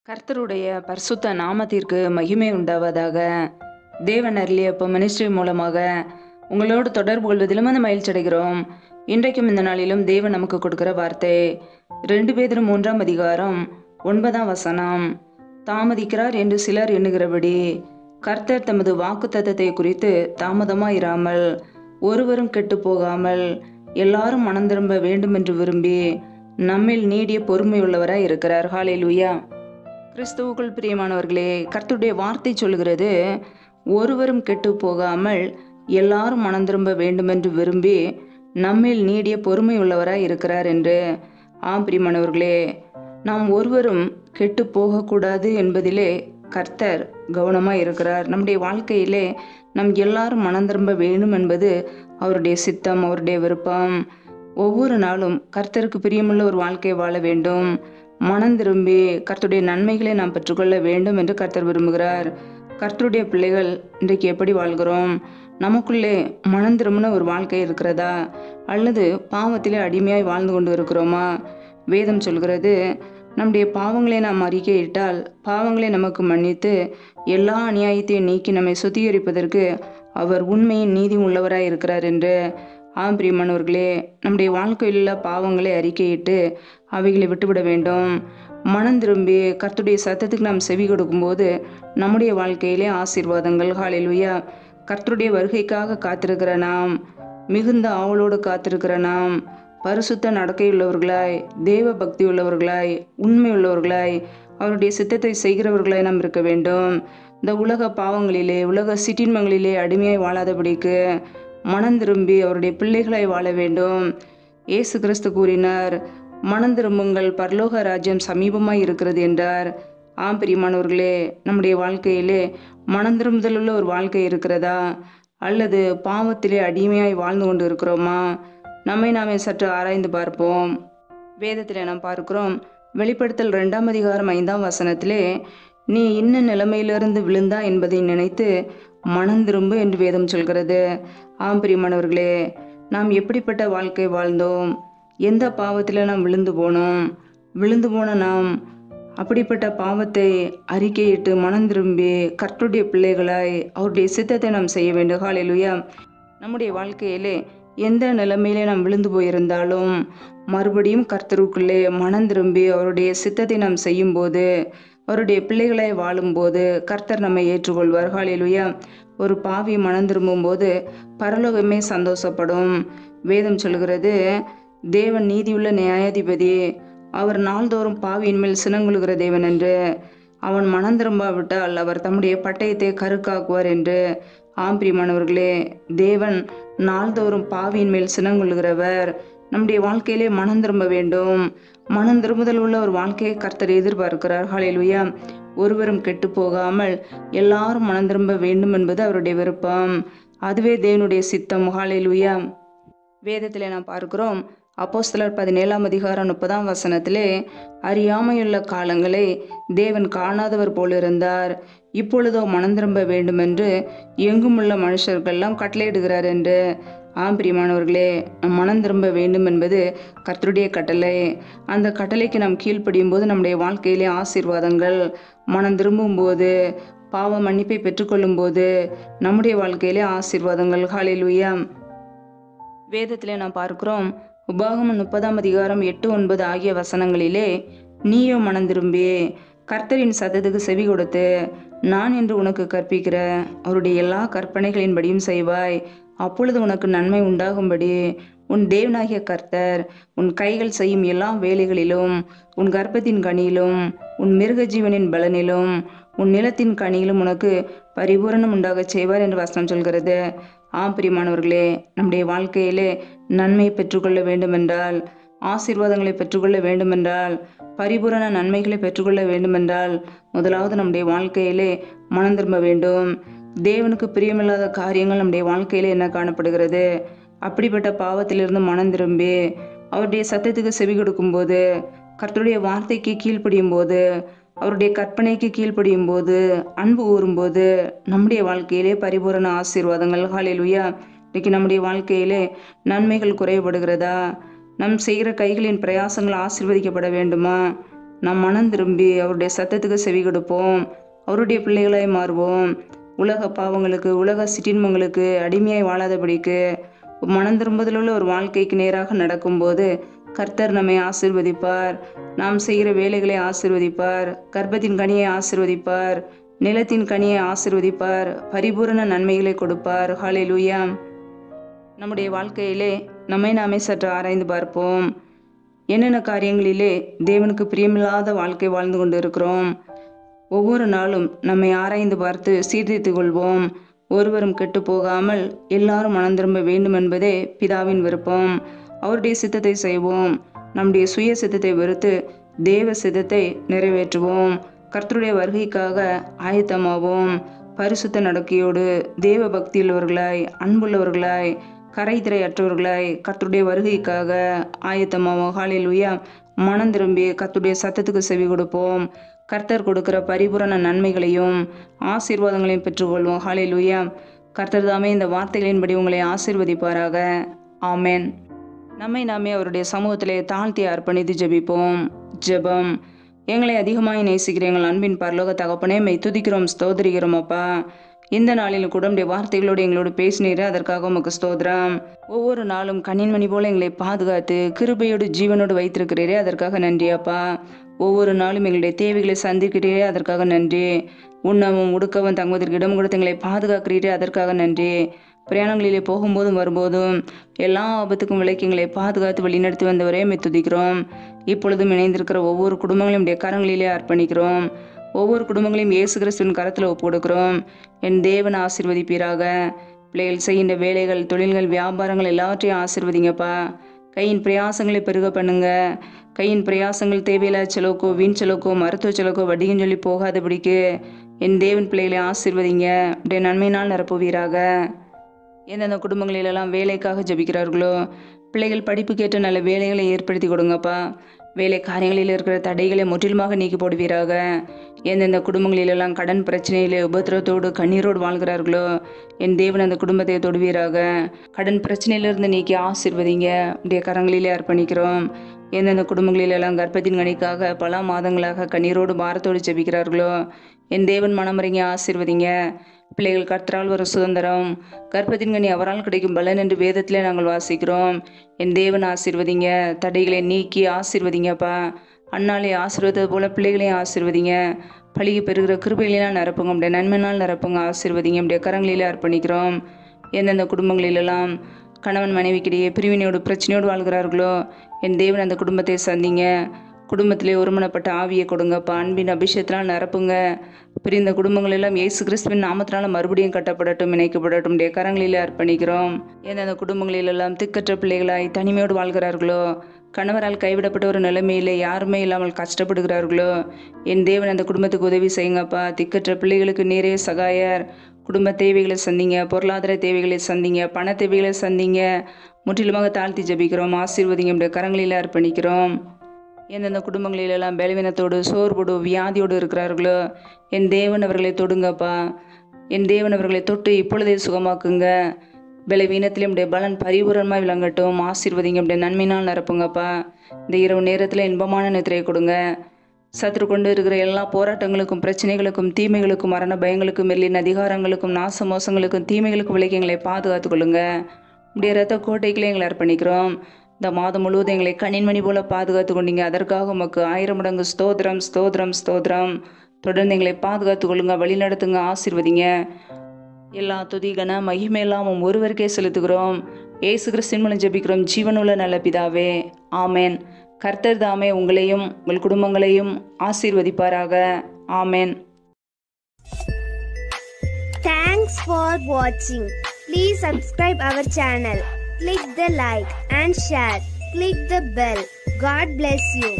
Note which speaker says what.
Speaker 1: கர்த்தருடைய பரிசுத்த நாமத்திற்கு மகிமை உண்டாவதாக. தேவன் அருளிய மினிஸ்ட்ரி மூலமாக உங்களோடு தொடர்பு கொள்வதிலும் அந்த மகிழ்ச்சி அடைகிறோம். இன்றைக்கும் இந்த நாளிலும் தேவன் நமக்கு கொடுக்கிற வார்த்தை 2 பேதுரு 3ஆம் அதிகாரம் 9ஆம் வசனம். தாமதிக்கிறார் என்று சிலர் எண்ணுகிறபடி கர்த்தர் தமது வாக்குத்தத்தத்தை குறித்து தாமதமாயிராமல் ஒருவரும் கெட்டு போகாமல் எல்லாரும் மனம் திரும்ப வேண்டும் என்று விரும்பி நம்மில் நீடிய பொறுமை உள்ளவராய் இருக்கிறார். ஹல்லேலூயா. கிறிஸ்துவுக்குள் பிரியமானவர்களே, கர்த்தருடைய வார்த்தை சொல்கிறது, ஒருவரும் கெட்டு போகாமல் எல்லாரும் மனம் திரும்ப வேண்டுமென்று விரும்பி நம்மில் நீடிய பொறுமை உள்ளவராய் இருக்கிறார் என்று. பிரியமானவர்களே, நாம் ஒருவரும் கெட்டு போகக்கூடாது என்பதிலே கர்த்தர் கவனமாக இருக்கிறார். நம்முடைய வாழ்க்கையிலே நம் எல்லாரும் மனம் திரும்ப வேண்டும் என்பது அவருடைய சித்தம், அவருடைய விருப்பம். ஒவ்வொரு நாளும் கர்த்தருக்கு பிரியமுள்ள ஒரு வாழ்க்கையை வாழ வேண்டும். மனம் திரும்பி கர்த்தருடைய நன்மைகளை நாம் பெற்றுக்கொள்ள வேண்டும் என்று கர்த்தர் விரும்புகிறார். கர்த்தருடைய பிள்ளைகள் இன்றைக்கு எப்படி வாழ்கிறோம்? நமக்குள்ளே மனம் திரும்பின ஒரு வாழ்க்கை இருக்கிறதா, அல்லது பாவத்திலே அடிமையாய் வாழ்ந்து கொண்டு இருக்கிறோமா? வேதம் சொல்கிறது, நம்முடைய பாவங்களை நாம் அறிக்கையிட்டால் பாவங்களை நமக்கு மன்னித்து எல்லா அநியாயத்தையும் நீக்கி நம்மை சுத்திகரிப்பதற்கு அவர் உண்மையின் நீதி உள்ளவராய் இருக்கிறார் என்று. பிரியமானவர்களே, நம்முடைய வாழ்க்கையில் பாவங்களை அறிக்கையிட்டு அவைகளை விட்டுவிட வேண்டும். மனம் திரும்பி கர்த்தருடைய சத்தத்துக்கு நாம் செவி கொடுக்கும்போது நம்முடைய வாழ்க்கையிலே ஆசீர்வாதங்கள். ஹல்லேலூயா. கர்த்தருடைய வருகைக்காக காத்திருக்கிற நாம், மிகுந்த ஆவலோடு காத்திருக்கிற நாம், பரிசுத்த நடக்கையுள்ளவர்களாய், தேவ பக்தி உள்ளவர்களாய், உண்மை உள்ளவர்களாய், அவருடைய சித்தத்தை செய்கிறவர்களாய் நாம் இருக்க வேண்டும். இந்த உலக பாவங்களிலே, உலக சிற்றின்மங்களிலே அடிமையாய் வாழாதபடிக்கு மனம் திரும்பி அவருடைய பிள்ளைகளாய் வாழ வேண்டும். இயேசு கிறிஸ்து கூறினார், மனம் திரும்புங்கள், பரலோக ராஜ்யம் சமீபமாய் இருக்கிறது என்றார். பிரியமானவர்களே, நம்முடைய வாழ்க்கையிலே மனம் திரும்புதல் உள்ள ஒரு வாழ்க்கை இருக்கிறதா, அல்லது பாவத்திலே அடிமையாய் வாழ்ந்து கொண்டு இருக்கிறோமா? நம்மை நாமே சற்று ஆராய்ந்து பார்ப்போம். வேதத்திலே நாம் பார்க்கிறோம், வெளிப்படுத்தல் 2ஆம் அதிகாரம் 5ஆம் வசனத்திலே, நீ இன்ன நிலைமையிலிருந்து விழுந்தா என்பதை நினைத்து மனம் திரும்பு என்று வேதம் சொல்கிறது. பிரியமானவர்களே, நாம் எப்படிப்பட்ட வாழ்க்கை வாழ்ந்தோம்? எந்த பாவத்தில் நாம் விழுந்து போன நாம் அப்படிப்பட்ட பாவத்தை அறிக்கையிட்டு மனம் திரும்பி கர்த்தருடைய பிள்ளைகளாய் அவருடைய சித்தத்தை நாம் செய்ய வேண்டும். ஹல்லேலூயா. நம்முடைய வாழ்க்கையிலே எந்த நிலைமையிலே நாம் விழுந்து போயிருந்தாலும் மறுபடியும் கர்த்தருக்குள்ளே மனம் திரும்பி அவருடைய சித்தத்தை நாம் செய்யும்போது, அவருடைய பிள்ளைகளை வாழும்போது கர்த்தர் நம்மை ஏற்றுக்கொள்வார். ஹல்லேலூயா. ஒரு பாவி மனம் திரும்பும்போது பரலோகமே சந்தோஷப்படும். வேதம் சொல்கிறது, தேவன் நீதியுள்ள நியாயாதிபதி, அவர் நாள்தோறும் பாவியின் மேல் சினங்குலுகிற தேவன் என்று. அவன் மனம் திரும்பாவிட்டால் அவர் தம்முடைய பட்டயத்தை கருக்காக்குவார் என்று. பிரியமானவர்களே, தேவன் நாள்தோறும் பாவியின் மேல் சினங்குலுகிறவர். நம்முடைய வாழ்க்கையிலே மனம் திரும்ப வேண்டும். மனம் திரும்புதல் உள்ள ஒரு வாழ்க்கையை கர்த்தர் எதிர்பார்க்கிறார். ஹல்லேலூயா. ஒருவரும் கெட்டு போகாமல் எல்லாரும் மனம் திரும்ப வேண்டும் என்பது அவருடைய விருப்பம். அதுவே தேவனுடைய சித்தம். ஹல்லேலூயா. வேதத்திலே நாம் பார்க்கிறோம், அப்போஸ்தலர் 17ஆம் அதிகாரம் 30ஆம் வசனத்திலே, அறியாமையுள்ள காலங்களை தேவன் காணாதவர் போலிருந்தார், இப்பொழுதோ மனம் திரும்ப வேண்டும் என்று எங்குமுள்ள மனுஷர்களெல்லாம் கட்டளையிடுகிறார் என்று. பிரியமானவர்களே, மனம் திரும்ப வேண்டும் என்பது கர்த்தருடைய கட்டளை. அந்த கட்டளைக்கு நாம் கீழ்ப்படியும் போது நம்முடைய வாழ்க்கையிலே ஆசீர்வாதங்கள். மனம் திரும்பும் போது, பாவ மன்னிப்பை பெற்றுக்கொள்ளும் போது நம்முடைய வாழ்க்கையிலே ஆசீர்வாதங்கள். ஹல்லேலூயா. வேதத்திலே நாம் பார்க்கிறோம், உபாகமம் 30ஆம் அதிகாரம் 8, 9 ஆகிய வசனங்களிலே, நீயோ மனம் திரும்பி கர்த்தரின் சத்தத்துக்கு செவி கொடுத்து நான் என்று உனக்கு கற்பிக்கிற அவருடைய எல்லா கற்பனைகளின்படியும் செய்வாய், அப்பொழுது உனக்கு நன்மை உண்டாகும்படி உன் தேவனாகிய கர்த்தர் உன் கைகள் செய்யும் எல்லா வேலைகளிலும், உன் கர்ப்பத்தின் கனியிலும், உன் மிருக ஜீவனின் பலனிலும், உன் நிலத்தின் கனியிலும் உனக்கு பரிபூரணம் உண்டாக செய்வார் என்று வசனம் சொல்கிறது. பிரியமானவர்களே, நம்முடைய வாழ்க்கையிலே நன்மை பெற்றுக்கொள்ள வேண்டுமென்றால், ஆசீர்வாதங்களை பெற்றுக்கொள்ள வேண்டுமென்றால், பரிபூரண நன்மைகளை பெற்றுக்கொள்ள வேண்டுமென்றால், முதலாவது நம்முடைய வாழ்க்கையிலே மனம் திரும்ப வேண்டும். தேவனுக்கு பிரியமில்லாத காரியங்கள் நம்முடைய வாழ்க்கையிலே என்ன காணப்படுகிறது? அப்படிப்பட்ட பாவத்திலிருந்து மனம் திரும்பி அவருடைய சத்தத்துக்கு செவி கொடுக்கும்போது, கர்த்தருடைய வார்த்தைக்கு கீழ்ப்படியும் போது, அவருடைய கற்பனைக்கு கீழ்ப்படியும் போது, அன்பு கூறும்போது நம்முடைய வாழ்க்கையிலே பரிபூரண ஆசீர்வாதங்கள். ஹல்லேலூயா. இன்னைக்கு நம்முடைய வாழ்க்கையிலே நன்மைகள் குறைபடுகிறதா? நம் செய்கிற கைகளின் பிரயாசங்கள் ஆசீர்வதிக்கப்பட வேண்டுமா? நாம் மனம் திரும்பி அவருடைய சத்தத்துக்கு செவி கொடுப்போம், அவருடைய பிள்ளைகளாய் மாறுவோம். உலக பாவங்களுக்கு, உலக சிற்றின்பங்களுக்கு அடிமையாய் வாழாதபடிக்கு மனம் திரும்புதல் உள்ள ஒரு வாழ்க்கைக்கு நேராக நடக்கும்போது கர்த்தர் நம்மை ஆசீர்வதிப்பார். நாம் செய்கிற வேலைகளை ஆசீர்வதிப்பார், கர்ப்பத்தின் கனியை ஆசீர்வதிப்பார், நிலத்தின் கனியை ஆசீர்வதிப்பார், பரிபூரண நன்மைகளை கொடுப்பார். ஹல்லேலூயா. நம்முடைய வாழ்க்கையிலே நம்மை நாமே சற்று ஆராய்ந்து பார்ப்போம். என்னென்ன காரியங்களிலே தேவனுக்கு பிரியமில்லாத வாழ்க்கை வாழ்ந்து கொண்டு இருக்கிறோம்? ஒவ்வொரு நாளும் நம்மை ஆராய்ந்து பார்த்து சீர்திருத்து கொள்வோம். ஒருவரும் கெட்டு போகாமல் எல்லாரும் மனம் திரும்ப வேண்டும் என்பதே பிதாவின் விருப்பம். அவருடைய சித்தத்தை செய்வோம். நம்முடைய சுய சித்தத்தை வெறுத்து தேவ சித்தத்தை நிறைவேற்றுவோம். கர்த்தருடைய வருகைக்காக ஆயத்தமாவோம். பரிசுத்த நடக்கையோடு தேவ பக்தியுள்ளவர்களாய், அன்புள்ளவர்களாய், கரைதிரை அற்றவர்களாய் கர்த்தருடைய வருகைக்காக ஆயத்தமாவோம். ஹல்லேலூயா. மனம் திரும்பி கர்த்தருடைய சத்தத்துக்கு செவி கொடுப்போம். கர்த்தர் கொடுக்கிற பரிபூரண நன்மைகளையும் ஆசீர்வாதங்களையும் பெற்றுக்கொள்வோம். ஹல்லேலூயா. கர்த்தர் தாமே இந்த வார்த்தைகளின்படி உங்களை ஆசீர்வதிப்பாராக. ஆமென். நம்மை நாமே அவருடைய சமூகத்திலே தாழ்த்தி அர்ப்பணித்து ஜெபிப்போம். ஜெபம். எங்களை அதிகமாய் நேசிக்கிற எங்கள் அன்பின் பரலோக தகப்பனே, மெய் துதிக்கிறோம், ஸ்தோத்திரிக்கிறோம் அப்பா. இந்த நாளில் கூட உடைய வார்த்தைகளோடு எங்களோடு பேசினீர், அதற்காக உமக்கு ஸ்தோத்திரம். ஒவ்வொரு நாளும் கண்ணின்மணி போல எங்களை பாதுகாத்து கிருபையோடு ஜீவனோடு வைத்திருக்கிறீரே, அதற்காக நன்றி அப்பா. ஒவ்வொரு நாளும் எங்களுடைய தேவைகளை சந்திக்கிறீரே, அதற்காக நன்றி. உண்ணவும் உடுக்கவும் தங்குவதற்கு இடம் கொடுத்து எங்களை பாதுகாக்கிறீரே, அதற்காக நன்றி. பிரயாணங்களிலே போகும்போதும் வரும்போதும் எல்லா ஆபத்துக்கும் விலக்கி எங்களை பாதுகாத்து வழிநடத்தி வந்தவரே மெய் துதிக்கிறோம். இப்பொழுதும் இணைந்திருக்கிற ஒவ்வொரு குடும்பங்களையும் உடைய கரங்களிலே அர்ப்பணிக்கிறோம். ஒவ்வொரு குடும்பங்களையும் இயேசு கிறிஸ்துவின் கரத்தில் ஒப்பு கொடுக்கிறோம். என் தேவன் ஆசீர்வதிப்பீராக. பிள்ளைகள் செய்கின்ற வேலைகள், தொழில்கள், வியாபாரங்கள் எல்லாவற்றையும் ஆசீர்வதிங்கப்பா. கையின் பிரயாசங்களை பெருக பண்ணுங்க. கையின் பிரயாசங்கள் தேவையில்லாத செலவுக்கோ, வீண் செலவுக்கோ, மருத்துவ செலவுக்கோ, வட்டியும் சொல்லி போகாதபடிக்கு என் தேவன் பிள்ளைகளை ஆசீர்வதிங்க. அப்படியே நன்மையினால் நிரப்புவீராக. எந்தெந்த குடும்பங்களிலெல்லாம் வேலைக்காக ஜபிக்கிறார்களோ, பிள்ளைகள் படிப்புக்கேற்ற நல்ல வேலைகளை ஏற்படுத்தி கொடுங்கப்பா. வேலை காரியங்களில் இருக்கிற தடைகளை முற்றிலுமாக நீக்கி போடுவீராக. எந்தெந்த குடும்பங்களிலெல்லாம் கடன் பிரச்சனையிலே உபத்திரத்தோடு கண்ணீரோடு வாழ்கிறார்களோ, என் தேவன் அந்த குடும்பத்தை தொடுவீராக. கடன் பிரச்சனையிலிருந்து நீக்கி ஆசீர்வதிங்க. உடைய கரங்களிலே அர்ப்பணிக்கிறோம். எந்தெந்த குடும்பங்களிலெல்லாம் கர்ப்பத்தின் கனிக்காக பல மாதங்களாக கண்ணீரோடு பாரத்தோடு ஜெபிக்கிறார்களோ, என் தேவன் மனமறிங்க ஆசீர்வதிங்க. பிள்ளைகள் கர்த்தரால் ஒரு சுதந்திரம், கர்ப்பத்தின் கனி அவரால் கிடைக்கும் பலன் என்று வேதத்திலே நாங்கள் வாசிக்கிறோம். என் தேவன் ஆசீர்வதிங்க. தடைகளை நீக்கி ஆசீர்வதிங்கப்பா. அண்ணாலே ஆசீர்வதித்தது போல பிள்ளைகளையும் ஆசீர்வதிங்க. பழிக்கு பெறுகிற கிருபையிலாம் நிரப்புங்க. அப்படியே நன்மையினால் நிரப்புங்க. ஆசீர்வதிங்க. அப்படியே கரங்களிலே அர்ப்பணிக்கிறோம். எந்தெந்த குடும்பங்களிலெல்லாம் கணவன் மனைவிக்கிடையே பிரிவினையோடு பிரச்சனையோடு வாழ்கிறார்களோ, என் தேவன் அந்த குடும்பத்தை சந்திங்க. குடும்பத்திலே ஒருமனப்பட்ட ஆவியை கொடுங்கப்பா. அன்பின் அபிஷேகத்தினால் நிரப்புங்க. பிரிந்த குடும்பங்கள் எல்லாம் இயேசு கிறிஸ்துவின் நாமத்தினால மறுபடியும் கட்டப்படட்டும், இணைக்கப்படட்டும். கரங்களிலே அர்ப்பணிக்கிறோம். எந்தெந்த குடும்பங்களிலெல்லாம் திக்கற்ற பிள்ளைகளாய் தனிமையோடு வாழ்கிறார்களோ, கணவரால் கைவிடப்பட்ட ஒரு நிலைமையிலே யாருமே இல்லாமல் கஷ்டப்படுகிறார்களோ, என் தேவன் அந்த குடும்பத்துக்கு உதவி செய்யுங்கப்பா. திக்கற்ற பிள்ளைகளுக்கு நீரே சகாயர். குடும்ப தேவைகளை சந்திங்க, பொருளாதார தேவைகளை சந்திங்க, பண தேவைகளை சந்திங்க. முற்றிலுமாக தாழ்த்தி ஜபிக்கிறோம். ஆசீர்வதிங்க. கரங்களிலே அர்ப்பணிக்கிறோம். எந்தெந்த குடும்பங்களிலெல்லாம் பலவீனத்தோடு, சோர்வோடு, வியாதியோடு இருக்கிறார்களோ, என் தேவன் அவர்களை தொடுங்கப்பா. என் தேவன் அவர்களை தொட்டு இப்பொழுதே சுகமாக்குங்க. பலவீனத்திலே பலன் பரிபூரணமாக விளங்கட்டும். ஆசீர்வதிங்க. நன்மையினால் நிரப்புங்கப்பா. இந்த இரவு நேரத்தில் இன்பமான நித்திரையை கொடுங்க. சத்துரு கொண்டு இருக்கிற எல்லா போராட்டங்களுக்கும், பிரச்சனைகளுக்கும், தீமைகளுக்கும், மரண பயங்களுக்கும், மெல்லின் அதிகாரங்களுக்கும், நாச மோசங்களுக்கும், தீமைகளுக்கும் விலைக்கு எங்களை பாதுகாத்து கொள்ளுங்க. இப்படிய ரத்த கோட்டைகளை எங்களை அர்ப்பணிக்கிறோம். இந்த மாதம் முழுவதும் எங்களை கண்ணின்மணி போல பாதுகாத்து கொண்டீங்க. அதற்காக உமக்கு 1000 மடங்கு ஸ்தோத்திரம், ஸ்தோத்திரம், ஸ்தோத்திரம். தொடர்ந்து எங்களை பாதுகாத்து கொள்ளுங்க, வழி நடத்துங்க, ஆசீர்வதிங்க. எல்லா துதி கன மகிமையெல்லாம் ஒருவருக்கே செலுத்துகிறோம். இயேசு கிறிஸ்துவின் மூலம் ஜெபிக்கிறோம், ஜீவனுள்ள நல்ல பிதாவே. ஆமென். கர்த்தர் தாமே உங்களையும் உங்கள் குடும்பங்களையும் ஆசீர்வதிப்பாராக. ஆமென்.
Speaker 2: Thanks for watching. Please subscribe our channel. Click the like and share. Click the bell. God bless you.